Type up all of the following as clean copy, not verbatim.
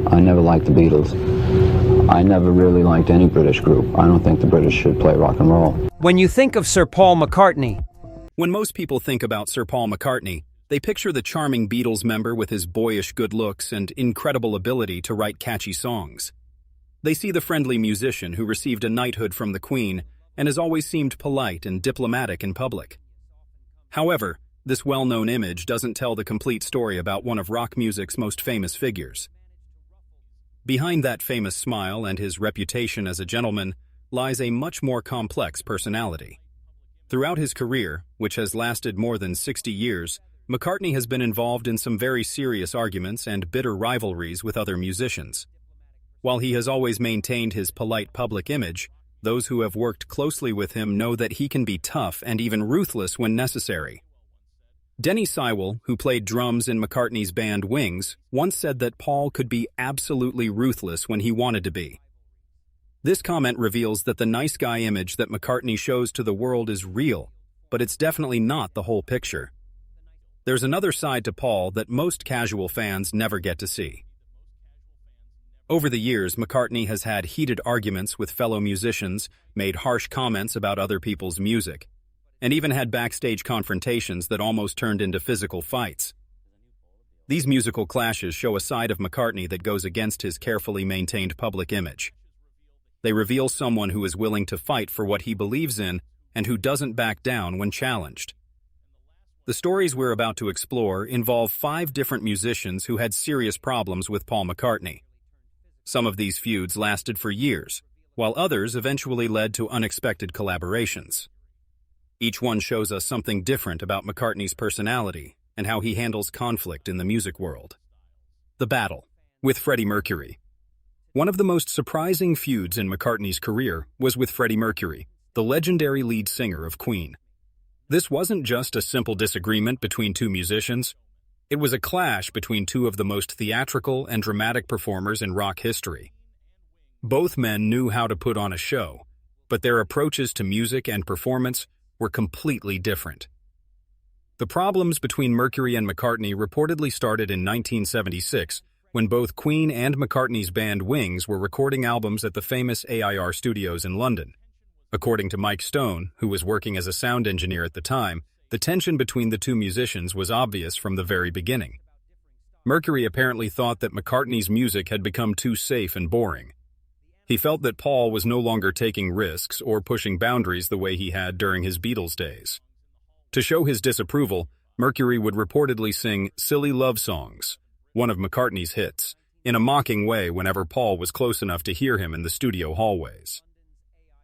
I never liked the Beatles. I never really liked any British group. I don't think the British should play rock and roll. When you think of Sir Paul McCartney, when most people think about Sir Paul McCartney, they picture the charming Beatles member with his boyish good looks and incredible ability to write catchy songs. They see the friendly musician who received a knighthood from the Queen and has always seemed polite and diplomatic in public. However, this well-known image doesn't tell the complete story about one of rock music's most famous figures. Behind that famous smile and his reputation as a gentleman lies a much more complex personality. Throughout his career, which has lasted more than 60 years, McCartney has been involved in some very serious arguments and bitter rivalries with other musicians. While he has always maintained his polite public image, those who have worked closely with him know that he can be tough and even ruthless when necessary. Denny Seiwell, who played drums in McCartney's band Wings, once said that Paul could be absolutely ruthless when he wanted to be. This comment reveals that the nice guy image that McCartney shows to the world is real, but it's definitely not the whole picture. There's another side to Paul that most casual fans never get to see. Over the years, McCartney has had heated arguments with fellow musicians, made harsh comments about other people's music, and even had backstage confrontations that almost turned into physical fights. These musical clashes show a side of McCartney that goes against his carefully maintained public image. They reveal someone who is willing to fight for what he believes in and who doesn't back down when challenged. The stories we're about to explore involve 5 different musicians who had serious problems with Paul McCartney. Some of these feuds lasted for years, while others eventually led to unexpected collaborations. Each one shows us something different about McCartney's personality and how he handles conflict in the music world. The battle with Freddie Mercury. One of the most surprising feuds in McCartney's career was with Freddie Mercury, the legendary lead singer of Queen. This wasn't just a simple disagreement between two musicians. It was a clash between two of the most theatrical and dramatic performers in rock history. Both men knew how to put on a show, but their approaches to music and performance were completely different. The problems between Mercury and McCartney reportedly started in 1976, when both Queen and McCartney's band Wings were recording albums at the famous AIR studios in London. According to Mike Stone, who was working as a sound engineer at the time, the tension between the two musicians was obvious from the very beginning. Mercury apparently thought that McCartney's music had become too safe and boring. He felt that Paul was no longer taking risks or pushing boundaries the way he had during his Beatles days. To show his disapproval, Mercury would reportedly sing "Silly Love Songs," one of McCartney's hits, in a mocking way whenever Paul was close enough to hear him in the studio hallways.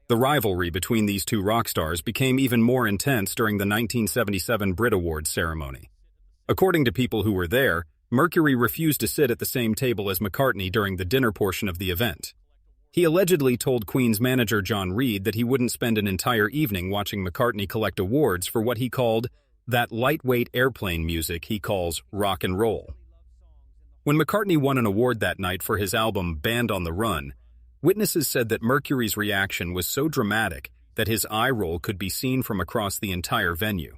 The rivalry between these two rock stars became even more intense during the 1977 Brit Awards ceremony. According to people who were there, Mercury refused to sit at the same table as McCartney during the dinner portion of the event. He allegedly told Queen's manager John Reid that he wouldn't spend an entire evening watching McCartney collect awards for what he called that lightweight airplane music he calls rock and roll. When McCartney won an award that night for his album Band on the Run, witnesses said that Mercury's reaction was so dramatic that his eye roll could be seen from across the entire venue.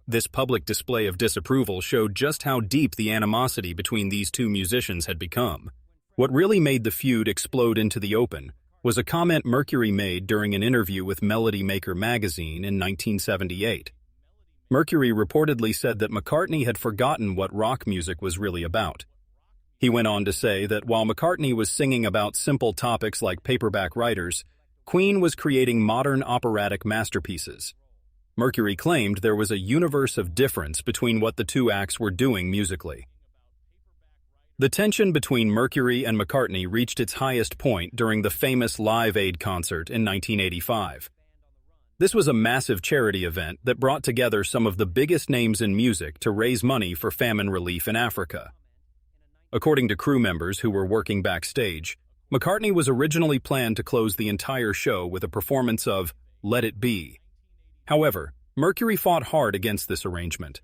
This public display of disapproval showed just how deep the animosity between these two musicians had become. What really made the feud explode into the open was a comment Mercury made during an interview with Melody Maker magazine in 1978. Mercury reportedly said that McCartney had forgotten what rock music was really about. He went on to say that while McCartney was singing about simple topics like paperback writers, Queen was creating modern operatic masterpieces. Mercury claimed there was a universe of difference between what the two acts were doing musically. The tension between Mercury and McCartney reached its highest point during the famous Live Aid concert in 1985. This was a massive charity event that brought together some of the biggest names in music to raise money for famine relief in Africa. According to crew members who were working backstage, McCartney was originally planned to close the entire show with a performance of Let It Be. However, Mercury fought hard against this arrangement.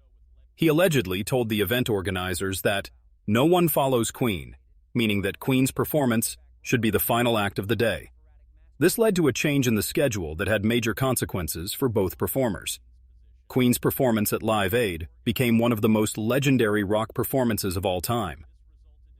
He allegedly told the event organizers that no one follows Queen, meaning that Queen's performance should be the final act of the day. This led to a change in the schedule that had major consequences for both performers. Queen's performance at Live Aid became one of the most legendary rock performances of all time.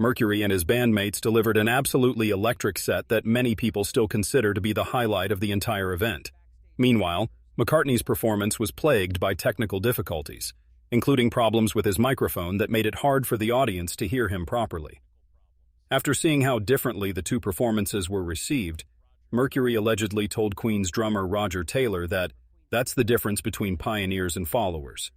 Mercury and his bandmates delivered an absolutely electric set that many people still consider to be the highlight of the entire event. Meanwhile, McCartney's performance was plagued by technical difficulties, including problems with his microphone that made it hard for the audience to hear him properly. After seeing how differently the two performances were received, Mercury allegedly told Queen's drummer Roger Taylor that that's the difference between pioneers and followers.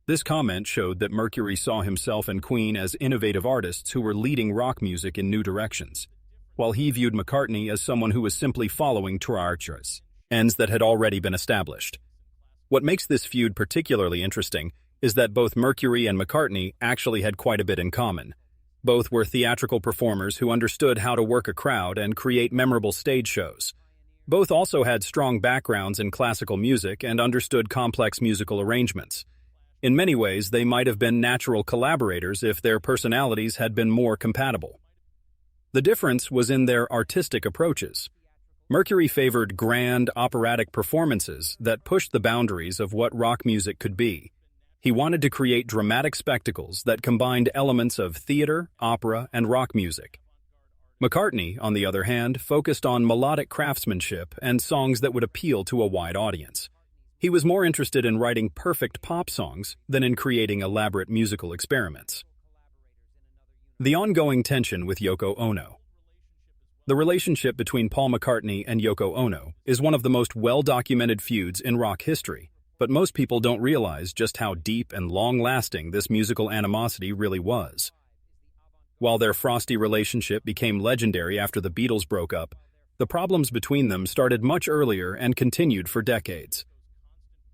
This comment showed that Mercury saw himself and Queen as innovative artists who were leading rock music in new directions, while he viewed McCartney as someone who was simply following ends that had already been established. What makes this feud particularly interesting is that both Mercury and McCartney actually had quite a bit in common. Both were theatrical performers who understood how to work a crowd and create memorable stage shows. Both also had strong backgrounds in classical music and understood complex musical arrangements. In many ways, they might have been natural collaborators if their personalities had been more compatible. The difference was in their artistic approaches. Mercury favored grand, operatic performances that pushed the boundaries of what rock music could be. He wanted to create dramatic spectacles that combined elements of theater, opera, and rock music. McCartney, on the other hand, focused on melodic craftsmanship and songs that would appeal to a wide audience. He was more interested in writing perfect pop songs than in creating elaborate musical experiments. The ongoing tension with Yoko Ono. The relationship between Paul McCartney and Yoko Ono is one of the most well-documented feuds in rock history, but most people don't realize just how deep and long-lasting this musical animosity really was. While their frosty relationship became legendary after the Beatles broke up, the problems between them started much earlier and continued for decades.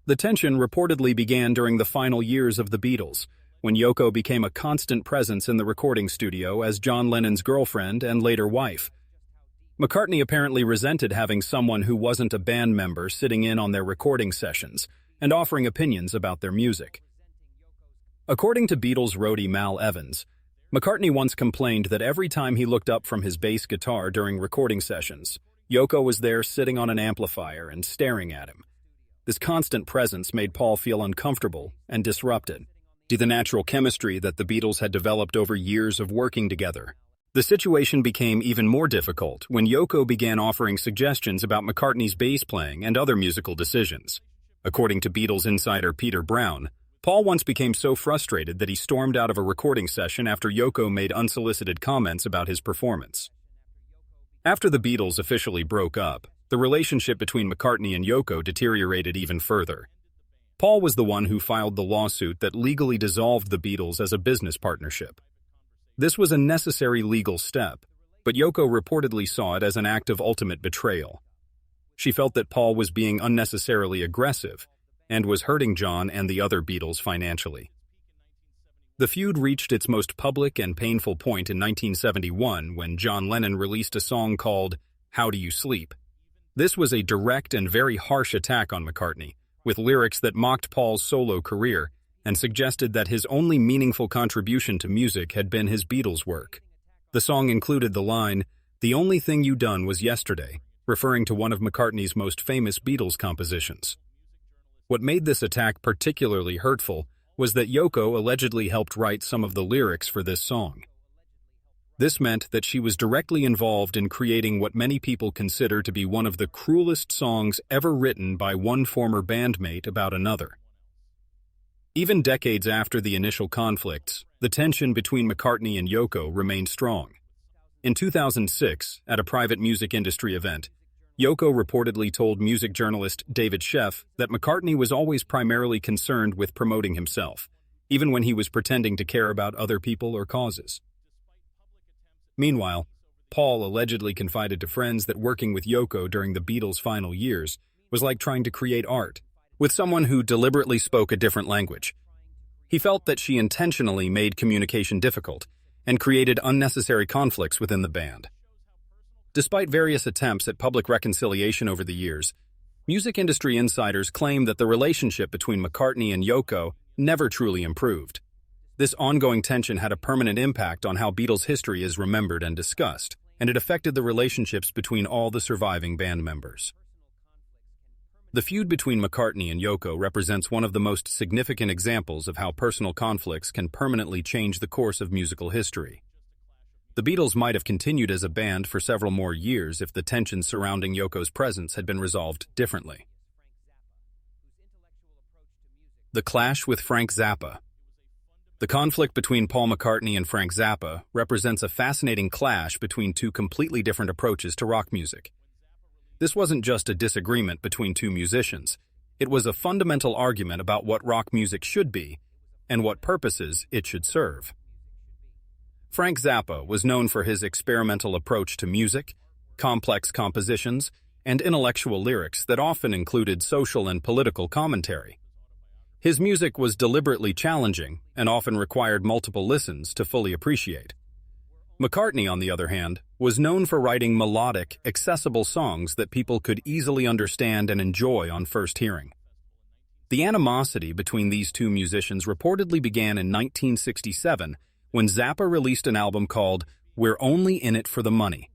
The tension reportedly began during the final years of the Beatles, when Yoko became a constant presence in the recording studio as John Lennon's girlfriend and later wife. McCartney apparently resented having someone who wasn't a band member sitting in on their recording sessions and offering opinions about their music. According to Beatles roadie Mal Evans, McCartney once complained that every time he looked up from his bass guitar during recording sessions, Yoko was there sitting on an amplifier and staring at him. This constant presence made Paul feel uncomfortable and disrupted the natural chemistry that the Beatles had developed over years of working together. The situation became even more difficult when Yoko began offering suggestions about McCartney's bass playing and other musical decisions. According to Beatles insider Peter Brown, Paul once became so frustrated that he stormed out of a recording session after Yoko made unsolicited comments about his performance. After the Beatles officially broke up, the relationship between McCartney and Yoko deteriorated even further. Paul was the one who filed the lawsuit that legally dissolved the Beatles as a business partnership. This was a necessary legal step, but Yoko reportedly saw it as an act of ultimate betrayal. She felt that Paul was being unnecessarily aggressive and was hurting John and the other Beatles financially. The feud reached its most public and painful point in 1971 when John Lennon released a song called "How Do You Sleep?" This was a direct and very harsh attack on McCartney, with lyrics that mocked Paul's solo career and suggested that his only meaningful contribution to music had been his Beatles work. The song included the line, "The only thing you done was yesterday," referring to one of McCartney's most famous Beatles compositions. What made this attack particularly hurtful was that Yoko allegedly helped write some of the lyrics for this song. This meant that she was directly involved in creating what many people consider to be one of the cruelest songs ever written by one former bandmate about another. Even decades after the initial conflicts, the tension between McCartney and Yoko remained strong. In 2006, at a private music industry event, Yoko reportedly told music journalist David Sheff that McCartney was always primarily concerned with promoting himself, even when he was pretending to care about other people or causes. Meanwhile, Paul allegedly confided to friends that working with Yoko during the Beatles' final years was like trying to create art with someone who deliberately spoke a different language. He felt that she intentionally made communication difficult and created unnecessary conflicts within the band. Despite various attempts at public reconciliation over the years, music industry insiders claim that the relationship between McCartney and Yoko never truly improved. This ongoing tension had a permanent impact on how Beatles history is remembered and discussed, and it affected the relationships between all the surviving band members. The feud between McCartney and Yoko represents one of the most significant examples of how personal conflicts can permanently change the course of musical history. The Beatles might have continued as a band for several more years if the tensions surrounding Yoko's presence had been resolved differently. The clash with Frank Zappa. The conflict between Paul McCartney and Frank Zappa represents a fascinating clash between two completely different approaches to rock music. This wasn't just a disagreement between two musicians. It was a fundamental argument about what rock music should be and what purposes it should serve. Frank Zappa was known for his experimental approach to music, complex compositions, and intellectual lyrics that often included social and political commentary. His music was deliberately challenging and often required multiple listens to fully appreciate. McCartney, on the other hand, was known for writing melodic, accessible songs that people could easily understand and enjoy on first hearing. The animosity between these two musicians reportedly began in 1967 when Zappa released an album called "We're Only in It for the Money."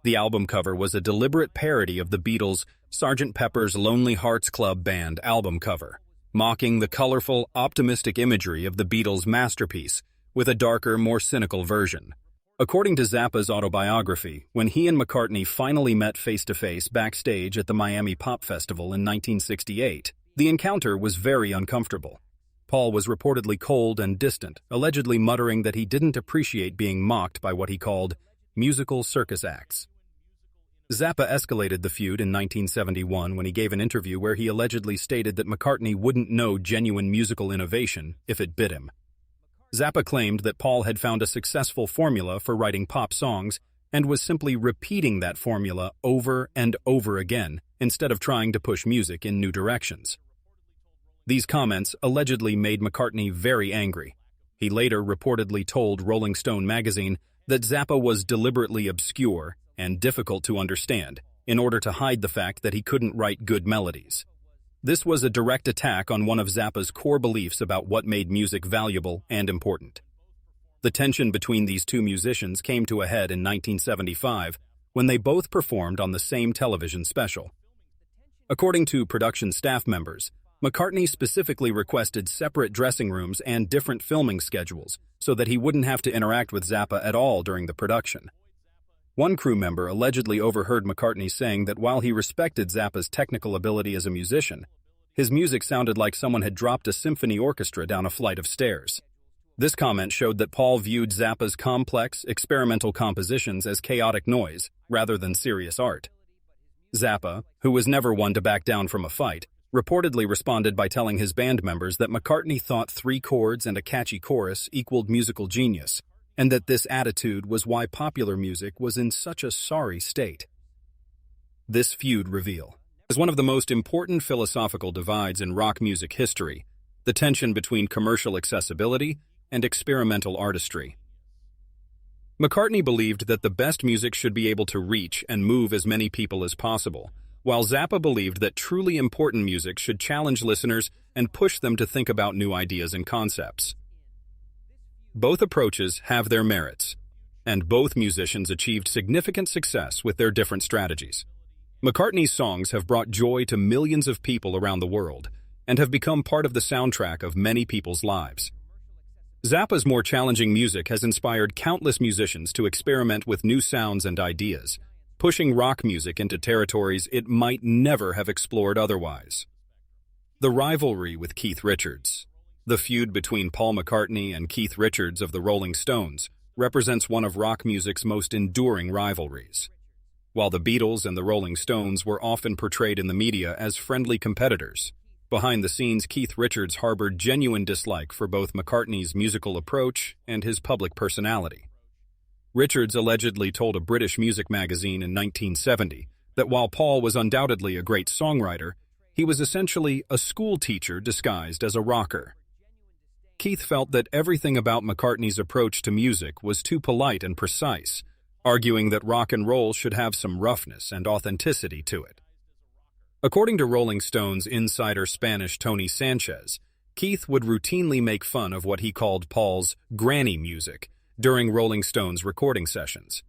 The album cover was a deliberate parody of the Beatles' Sgt. Pepper's Lonely Hearts Club Band album cover, mocking the colorful, optimistic imagery of the Beatles' masterpiece with a darker, more cynical version. According to Zappa's autobiography, when he and McCartney finally met face-to-face backstage at the Miami Pop Festival in 1968, the encounter was very uncomfortable. Paul was reportedly cold and distant, allegedly muttering that he didn't appreciate being mocked by what he called musical circus acts. Zappa escalated the feud in 1971 when he gave an interview where he allegedly stated that McCartney wouldn't know genuine musical innovation if it bit him. Zappa claimed that Paul had found a successful formula for writing pop songs and was simply repeating that formula over and over again instead of trying to push music in new directions. These comments allegedly made McCartney very angry. He later reportedly told Rolling Stone magazine that Zappa was deliberately obscure and difficult to understand in order to hide the fact that he couldn't write good melodies. This was a direct attack on one of Zappa's core beliefs about what made music valuable and important. The tension between these two musicians came to a head in 1975 when they both performed on the same television special. According to production staff members, McCartney specifically requested separate dressing rooms and different filming schedules so that he wouldn't have to interact with Zappa at all during the production. One crew member allegedly overheard McCartney saying that while he respected Zappa's technical ability as a musician, his music sounded like someone had dropped a symphony orchestra down a flight of stairs. This comment showed that Paul viewed Zappa's complex, experimental compositions as chaotic noise rather than serious art. Zappa, who was never one to back down from a fight, reportedly responded by telling his band members that McCartney thought 3 chords and a catchy chorus equaled musical genius, and that this attitude was why popular music was in such a sorry state. This feud reveal is one of the most important philosophical divides in rock music history, the tension between commercial accessibility and experimental artistry. McCartney believed that the best music should be able to reach and move as many people as possible, while Zappa believed that truly important music should challenge listeners and push them to think about new ideas and concepts. Both approaches have their merits, and both musicians achieved significant success with their different strategies. McCartney's songs have brought joy to millions of people around the world and have become part of the soundtrack of many people's lives. Zappa's more challenging music has inspired countless musicians to experiment with new sounds and ideas, pushing rock music into territories it might never have explored otherwise. The rivalry with Keith Richards. The feud between Paul McCartney and Keith Richards of the Rolling Stones represents one of rock music's most enduring rivalries. While the Beatles and the Rolling Stones were often portrayed in the media as friendly competitors, behind the scenes Keith Richards harbored genuine dislike for both McCartney's musical approach and his public personality. Richards allegedly told a British music magazine in 1970 that while Paul was undoubtedly a great songwriter, he was essentially a school teacher disguised as a rocker. Keith felt that everything about McCartney's approach to music was too polite and precise, arguing that rock and roll should have some roughness and authenticity to it. According to Rolling Stones insider Spanish Tony Sanchez, Keith would routinely make fun of what he called Paul's granny music during Rolling Stones recording sessions.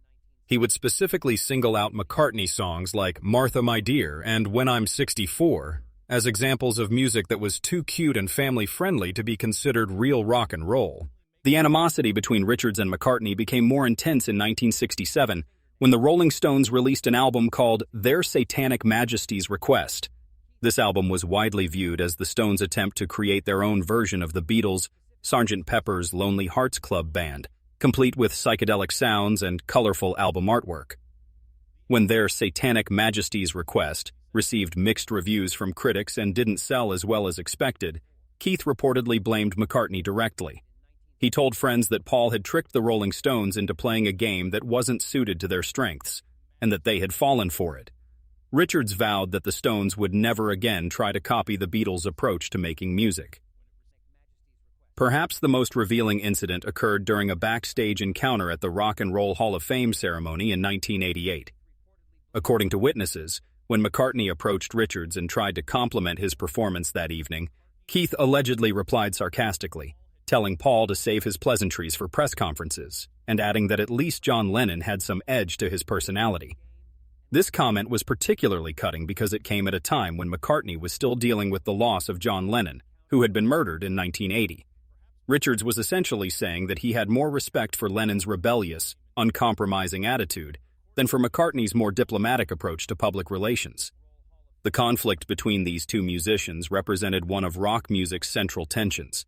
He would specifically single out McCartney songs like Martha My Dear and When I'm 64 as examples of music that was too cute and family-friendly to be considered real rock and roll. The animosity between Richards and McCartney became more intense in 1967 when the Rolling Stones released an album called Their Satanic Majesty's Request. This album was widely viewed as the Stones' attempt to create their own version of the Beatles' Sgt. Pepper's Lonely Hearts Club Band, complete with psychedelic sounds and colorful album artwork. When Their Satanic Majesty's Request received mixed reviews from critics and didn't sell as well as expected, Keith reportedly blamed McCartney directly. He told friends that Paul had tricked the Rolling Stones into playing a game that wasn't suited to their strengths, and that they had fallen for it. Richards vowed that the Stones would never again try to copy the Beatles' approach to making music. Perhaps the most revealing incident occurred during a backstage encounter at the Rock and Roll Hall of Fame ceremony in 1988. According to witnesses, when McCartney approached Richards and tried to compliment his performance that evening, Keith allegedly replied sarcastically, telling Paul to save his pleasantries for press conferences, and adding that at least John Lennon had some edge to his personality. This comment was particularly cutting because it came at a time when McCartney was still dealing with the loss of John Lennon, who had been murdered in 1980. Richards was essentially saying that he had more respect for Lennon's rebellious, uncompromising attitude than for McCartney's more diplomatic approach to public relations. The conflict between these two musicians represented one of rock music's central tensions: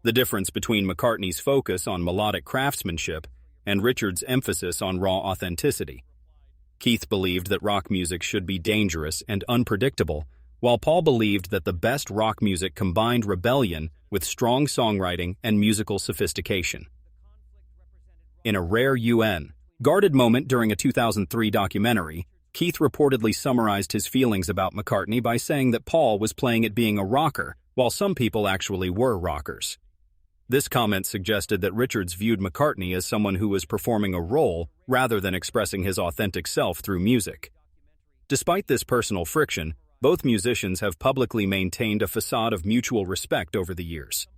the difference between McCartney's focus on melodic craftsmanship and Richards' emphasis on raw authenticity. Keith believed that rock music should be dangerous and unpredictable, while Paul believed that the best rock music combined rebellion with strong songwriting and musical sophistication. In a rare guarded moment during a 2003 documentary, Keith reportedly summarized his feelings about McCartney by saying that Paul was playing at being a rocker, while some people actually were rockers. This comment suggested that Richards viewed McCartney as someone who was performing a role rather than expressing his authentic self through music. Despite this personal friction, both musicians have publicly maintained a facade of mutual respect over the years.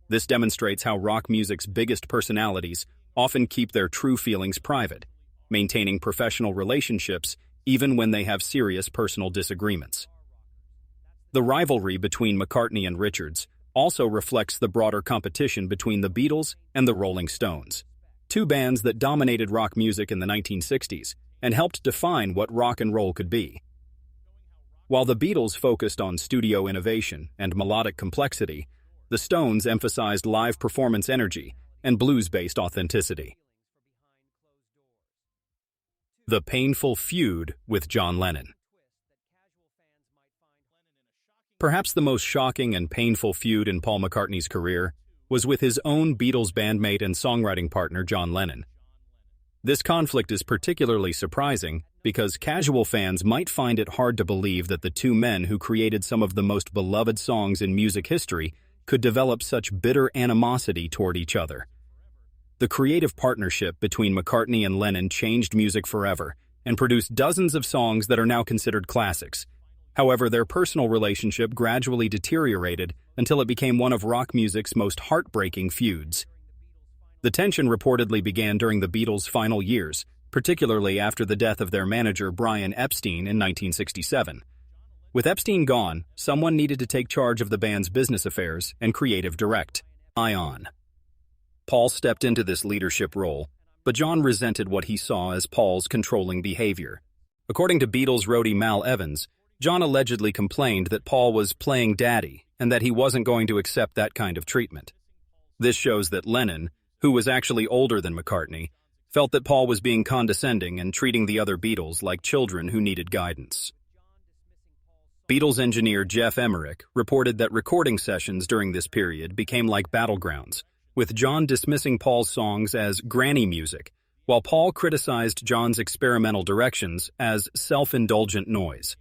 This demonstrates how rock music's biggest personalities often keep their true feelings private, maintaining professional relationships even when they have serious personal disagreements. The rivalry between McCartney and Richards also reflects the broader competition between the Beatles and the Rolling Stones, two bands that dominated rock music in the 1960s and helped define what rock and roll could be. While the Beatles focused on studio innovation and melodic complexity, the Stones emphasized live performance energy and blues-based authenticity. The painful feud with John Lennon. Perhaps the most shocking and painful feud in Paul McCartney's career was with his own Beatles bandmate and songwriting partner John Lennon. This conflict is particularly surprising because casual fans might find it hard to believe that the two men who created some of the most beloved songs in music history could develop such bitter animosity toward each other. The creative partnership between McCartney and Lennon changed music forever and produced dozens of songs that are now considered classics. However, their personal relationship gradually deteriorated until it became one of rock music's most heartbreaking feuds. The tension reportedly began during the Beatles' final years, particularly after the death of their manager Brian Epstein in 1967. With Epstein gone, someone needed to take charge of the band's business affairs and creative direction. Paul stepped into this leadership role, but John resented what he saw as Paul's controlling behavior. According to Beatles roadie Mal Evans, John allegedly complained that Paul was playing daddy and that he wasn't going to accept that kind of treatment. This shows that Lennon, who was actually older than McCartney, felt that Paul was being condescending and treating the other Beatles like children who needed guidance. Beatles engineer Jeff Emmerich reported that recording sessions during this period became like battlegrounds, with John dismissing Paul's songs as granny music, while Paul criticized John's experimental directions as self-indulgent noise.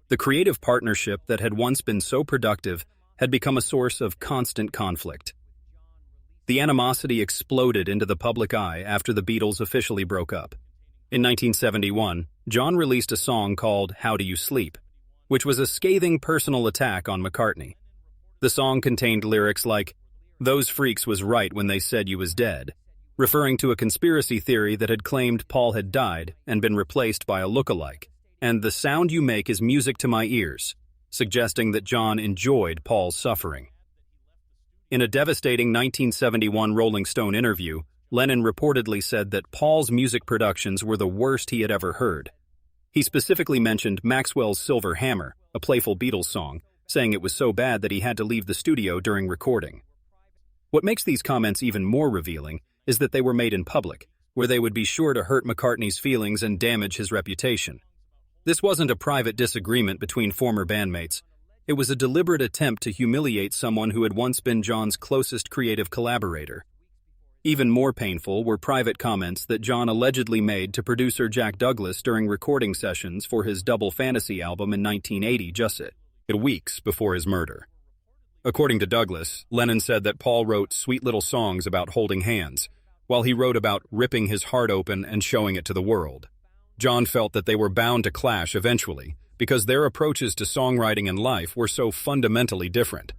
The creative partnership that had once been so productive had become a source of constant conflict. The animosity exploded into the public eye after the Beatles officially broke up. In 1971, John released a song called How Do You Sleep, which was a scathing personal attack on McCartney. The song contained lyrics like, "Those freaks was right when they said you was dead," referring to a conspiracy theory that had claimed Paul had died and been replaced by a look-alike, and "The sound you make is music to my ears," suggesting that John enjoyed Paul's suffering. In a devastating 1971 Rolling Stone interview, Lennon reportedly said that Paul's music productions were the worst he had ever heard. He specifically mentioned Maxwell's Silver Hammer, a playful Beatles song, saying it was so bad that he had to leave the studio during recording. What makes these comments even more revealing is that they were made in public, where they would be sure to hurt McCartney's feelings and damage his reputation. This wasn't a private disagreement between former bandmates. It was a deliberate attempt to humiliate someone who had once been John's closest creative collaborator. Even more painful were private comments that John allegedly made to producer Jack Douglas during recording sessions for his Double Fantasy album in 1980, just weeks before his murder. According to Douglas, Lennon said that Paul wrote sweet little songs about holding hands, while he wrote about ripping his heart open and showing it to the world. John felt that they were bound to clash eventually, because their approaches to songwriting and life were so fundamentally different.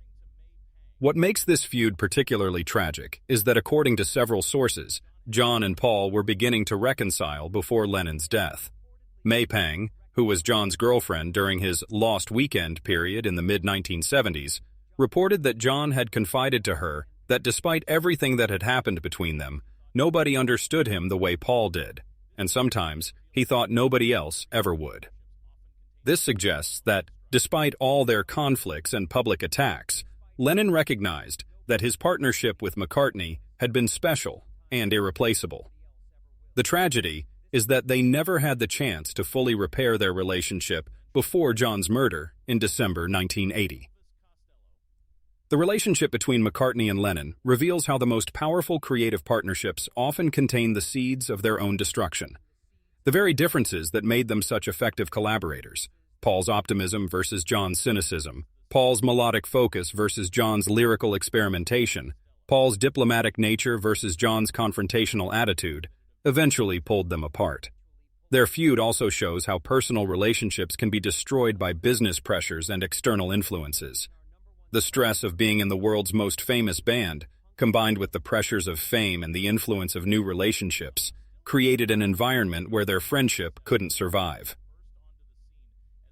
What makes this feud particularly tragic is that according to several sources, John and Paul were beginning to reconcile before Lennon's death. May Pang, who was John's girlfriend during his Lost Weekend period in the mid-1970s, reported that John had confided to her that despite everything that had happened between them, nobody understood him the way Paul did, and sometimes he thought nobody else ever would. This suggests that, despite all their conflicts and public attacks, Lennon recognized that his partnership with McCartney had been special and irreplaceable. The tragedy is that they never had the chance to fully repair their relationship before John's murder in December 1980. The relationship between McCartney and Lennon reveals how the most powerful creative partnerships often contain the seeds of their own destruction. The very differences that made them such effective collaborators, Paul's optimism versus John's cynicism, Paul's melodic focus versus John's lyrical experimentation, Paul's diplomatic nature versus John's confrontational attitude, eventually pulled them apart. Their feud also shows how personal relationships can be destroyed by business pressures and external influences. The stress of being in the world's most famous band, combined with the pressures of fame and the influence of new relationships, created an environment where their friendship couldn't survive.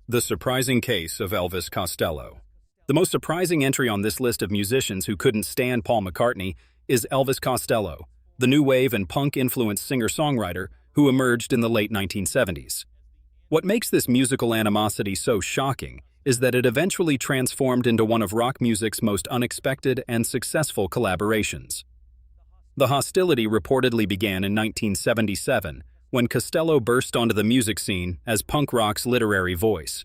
The surprising case of Elvis Costello. The most surprising entry on this list of musicians who couldn't stand Paul McCartney is Elvis Costello, the new wave and punk-influenced singer-songwriter who emerged in the late 1970s. What makes this musical animosity so shocking is that it eventually transformed into one of rock music's most unexpected and successful collaborations. The hostility reportedly began in 1977, when Costello burst onto the music scene as punk rock's literary voice.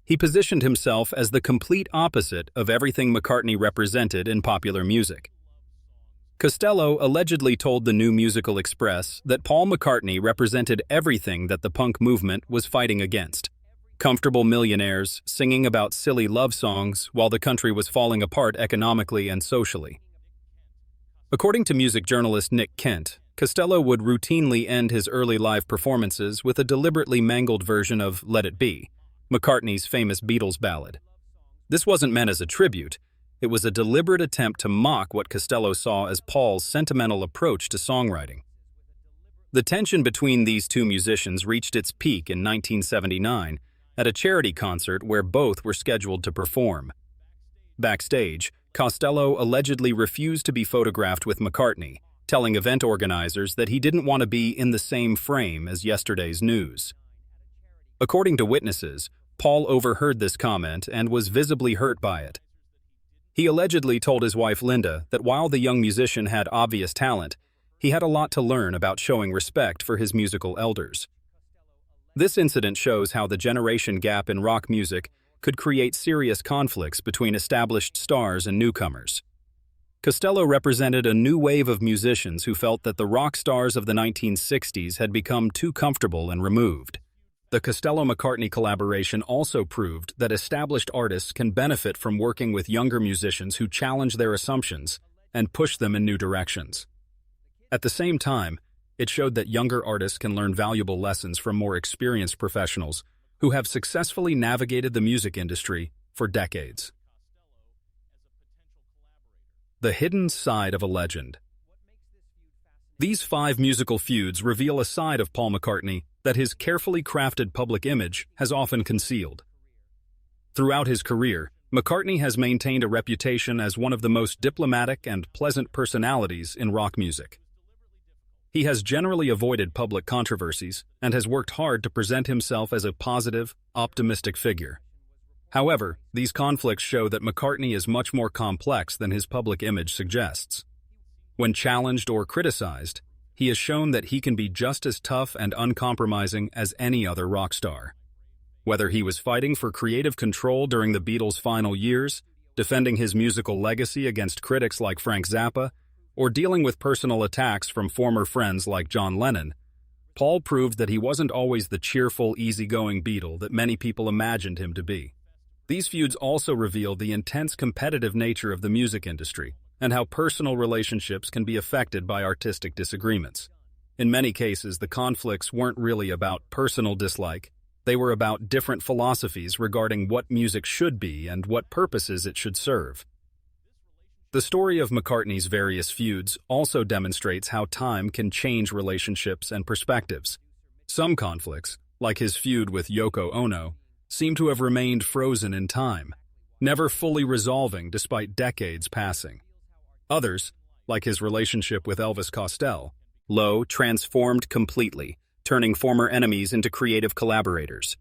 He positioned himself as the complete opposite of everything McCartney represented in popular music. Costello allegedly told the New Musical Express that Paul McCartney represented everything that the punk movement was fighting against. Comfortable millionaires singing about silly love songs while the country was falling apart economically and socially. According to music journalist Nick Kent, Costello would routinely end his early live performances with a deliberately mangled version of Let It Be, McCartney's famous Beatles ballad. This wasn't meant as a tribute. It was a deliberate attempt to mock what Costello saw as Paul's sentimental approach to songwriting. The tension between these two musicians reached its peak in 1979 at a charity concert where both were scheduled to perform. Backstage, Costello allegedly refused to be photographed with McCartney, telling event organizers that he didn't want to be in the same frame as yesterday's news. According to witnesses, Paul overheard this comment and was visibly hurt by it. He allegedly told his wife Linda that while the young musician had obvious talent, he had a lot to learn about showing respect for his musical elders. This incident shows how the generation gap in rock music could create serious conflicts between established stars and newcomers. Costello represented a new wave of musicians who felt that the rock stars of the 1960s had become too comfortable and removed. The Costello-McCartney collaboration also proved that established artists can benefit from working with younger musicians who challenge their assumptions and push them in new directions. At the same time, it showed that younger artists can learn valuable lessons from more experienced professionals who have successfully navigated the music industry for decades. The hidden side of a legend. These 5 musical feuds reveal a side of Paul McCartney that his carefully crafted public image has often concealed. Throughout his career, McCartney has maintained a reputation as one of the most diplomatic and pleasant personalities in rock music. He has generally avoided public controversies and has worked hard to present himself as a positive, optimistic figure. However, these conflicts show that McCartney is much more complex than his public image suggests. When challenged or criticized, he has shown that he can be just as tough and uncompromising as any other rock star. Whether he was fighting for creative control during the Beatles' final years, defending his musical legacy against critics like Frank Zappa, or dealing with personal attacks from former friends like John Lennon, Paul proved that he wasn't always the cheerful, easygoing Beatle that many people imagined him to be. These feuds also reveal the intense competitive nature of the music industry and how personal relationships can be affected by artistic disagreements. In many cases, the conflicts weren't really about personal dislike. They were about different philosophies regarding what music should be and what purposes it should serve. The story of McCartney's various feuds also demonstrates how time can change relationships and perspectives. Some conflicts, like his feud with Yoko Ono, seem to have remained frozen in time, never fully resolving despite decades passing. Others, like his relationship with Elvis Costello, transformed completely, turning former enemies into creative collaborators.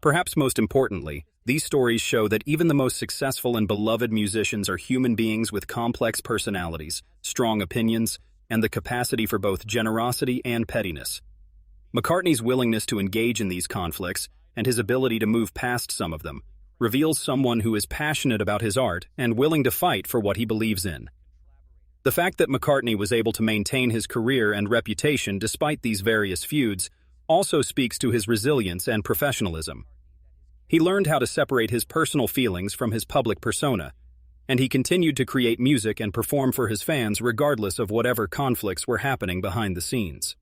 Perhaps most importantly, these stories show that even the most successful and beloved musicians are human beings with complex personalities, strong opinions, and the capacity for both generosity and pettiness. McCartney's willingness to engage in these conflicts and his ability to move past some of them reveals someone who is passionate about his art and willing to fight for what he believes in. The fact that McCartney was able to maintain his career and reputation despite these various feuds also speaks to his resilience and professionalism. He learned how to separate his personal feelings from his public persona, and he continued to create music and perform for his fans regardless of whatever conflicts were happening behind the scenes.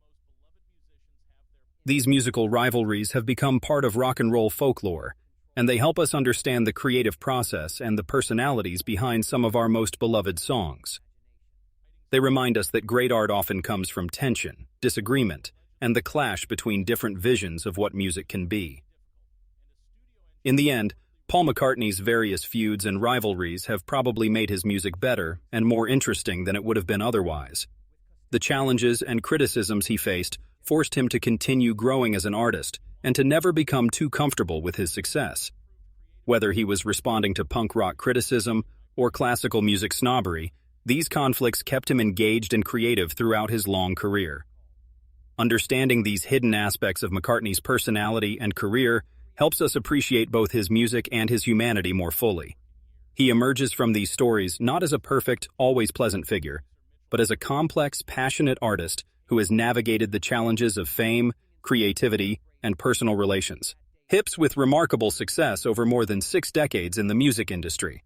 These musical rivalries have become part of rock and roll folklore, and they help us understand the creative process and the personalities behind some of our most beloved songs. They remind us that great art often comes from tension, disagreement, and the clash between different visions of what music can be. In the end, Paul McCartney's various feuds and rivalries have probably made his music better and more interesting than it would have been otherwise. The challenges and criticisms he faced forced him to continue growing as an artist and to never become too comfortable with his success. Whether he was responding to punk rock criticism or classical music snobbery, these conflicts kept him engaged and creative throughout his long career. Understanding these hidden aspects of McCartney's personality and career helps us appreciate both his music and his humanity more fully. He emerges from these stories not as a perfect, always pleasant figure, but as a complex, passionate artist who has navigated the challenges of fame, creativity, and personal relations. Hips with remarkable success over more than 6 decades in the music industry.